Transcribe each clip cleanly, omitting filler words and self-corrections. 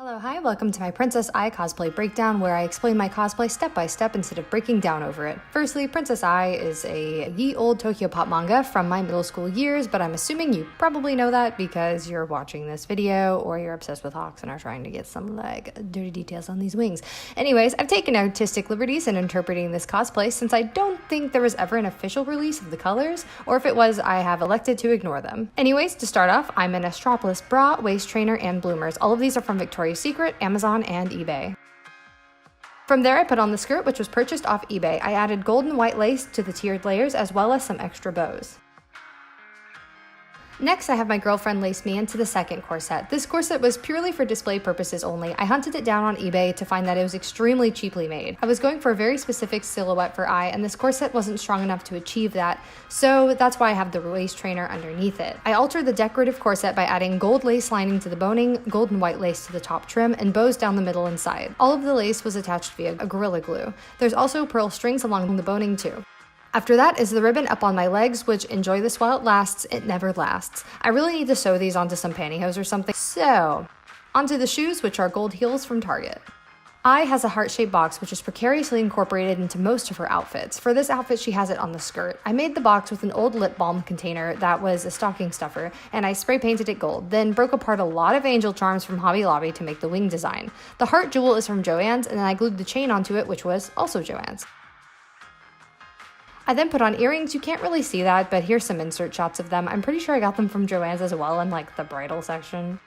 Hello, hi, welcome to my Princess Ai cosplay breakdown where I explain my cosplay step by step instead of breaking down over it. Firstly, Princess Ai is a ye old Tokyo pop manga from my middle school years, but I'm assuming you probably know that because you're watching this video or you're obsessed with hawks and are trying to get some dirty details on these wings. Anyways, I've taken artistic liberties in interpreting this cosplay since I don't think there was ever an official release of the colors, or if it was, I have elected to ignore them. Anyways, to start off, I'm in a strapless bra, waist trainer, and bloomers. All of these are from Victoria's Secret, Amazon, and eBay. From there, I put on the skirt, which was purchased off eBay. I added gold and white lace to the tiered layers as well as some extra bows. Next, I have my girlfriend lace me into the second corset. This corset was purely for display purposes only. I hunted it down on eBay to find that it was extremely cheaply made. I was going for a very specific silhouette for Ai, and this corset wasn't strong enough to achieve that, so that's why I have the waist trainer underneath it. I altered the decorative corset by adding gold lace lining to the boning, gold and white lace to the top trim, and bows down the middle and side. All of the lace was attached via a Gorilla Glue. There's also pearl strings along the boning too. After that is the ribbon up on my legs, which enjoy this while it lasts, it never lasts. I really need to sew these onto some pantyhose or something. So, onto the shoes, which are gold heels from Target. Ai has a heart-shaped box, which is precariously incorporated into most of her outfits. For this outfit, she has it on the skirt. I made the box with an old lip balm container that was a stocking stuffer, and I spray painted it gold, then broke apart a lot of angel charms from Hobby Lobby to make the wing design. The heart jewel is from Joann's, and then I glued the chain onto it, which was also Joann's. I then put on earrings. You can't really see that, but here's some insert shots of them. I'm pretty sure I got them from Joann's as well in the bridal section.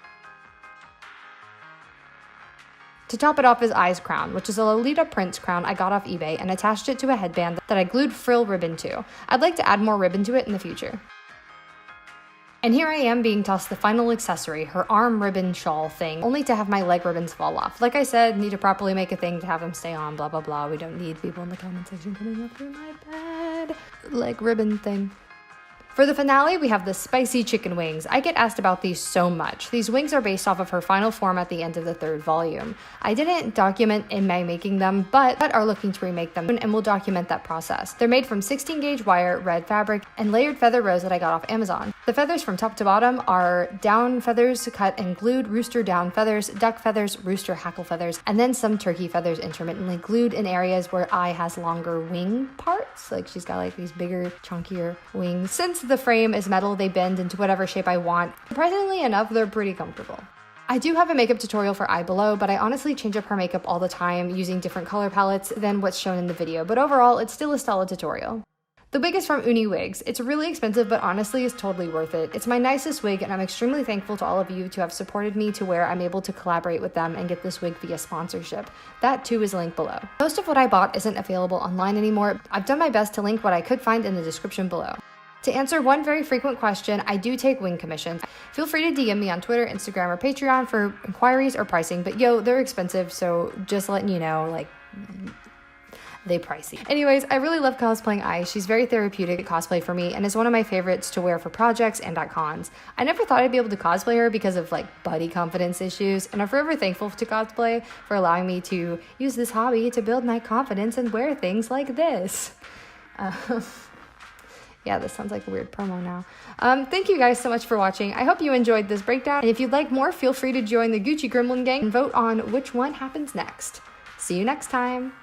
To top it off is Ai's crown, which is a Lolita Prince crown I got off eBay and attached it to a headband that I glued frill ribbon to. I'd like to add more ribbon to it in the future. And here I am being tossed the final accessory, her arm ribbon shawl thing, only to have my leg ribbons fall off. Like I said, need to properly make a thing to have them stay on, blah blah blah. We don't need people in the comment section coming up through my bed. Leg ribbon thing. For the finale, we have the spicy chicken wings. I get asked about these so much. These wings are based off of her final form at the end of the third volume. I didn't document in my making them, but are looking to remake them and will document that process. They're made from 16 gauge wire, red fabric, and layered feather rows that I got off Amazon. The feathers from top to bottom are down feathers cut and glued, rooster down feathers, duck feathers, rooster hackle feathers, and then some turkey feathers intermittently glued in areas where Ai has longer wing parts. Like she's got these bigger, chunkier wings. Since the frame is metal, they bend into whatever shape I want. Surprisingly enough, they're pretty comfortable. I do have a makeup tutorial for Ai below, but I honestly change up her makeup all the time using different color palettes than what's shown in the video, but overall, it's still a solid tutorial. The wig is from UniWigs. It's really expensive, but honestly is totally worth it. It's my nicest wig, and I'm extremely thankful to all of you to have supported me to where I'm able to collaborate with them and get this wig via sponsorship. That too is linked below. Most of what I bought isn't available online anymore. I've done my best to link what I could find in the description below. To answer one very frequent question, I do take wing commissions. Feel free to DM me on Twitter, Instagram, or Patreon for inquiries or pricing, but they're expensive, so just letting you know, they pricey. Anyways, I really love cosplaying Ai. She's very therapeutic at cosplay for me and is one of my favorites to wear for projects and at cons. I never thought I'd be able to cosplay her because of body confidence issues, and I'm forever thankful to cosplay for allowing me to use this hobby to build my confidence and wear things like this. Yeah, this sounds like a weird promo now. Thank you guys so much for watching. I hope you enjoyed this breakdown. And if you'd like more, feel free to join the Gucci Gremlin gang and vote on which one happens next. See you next time.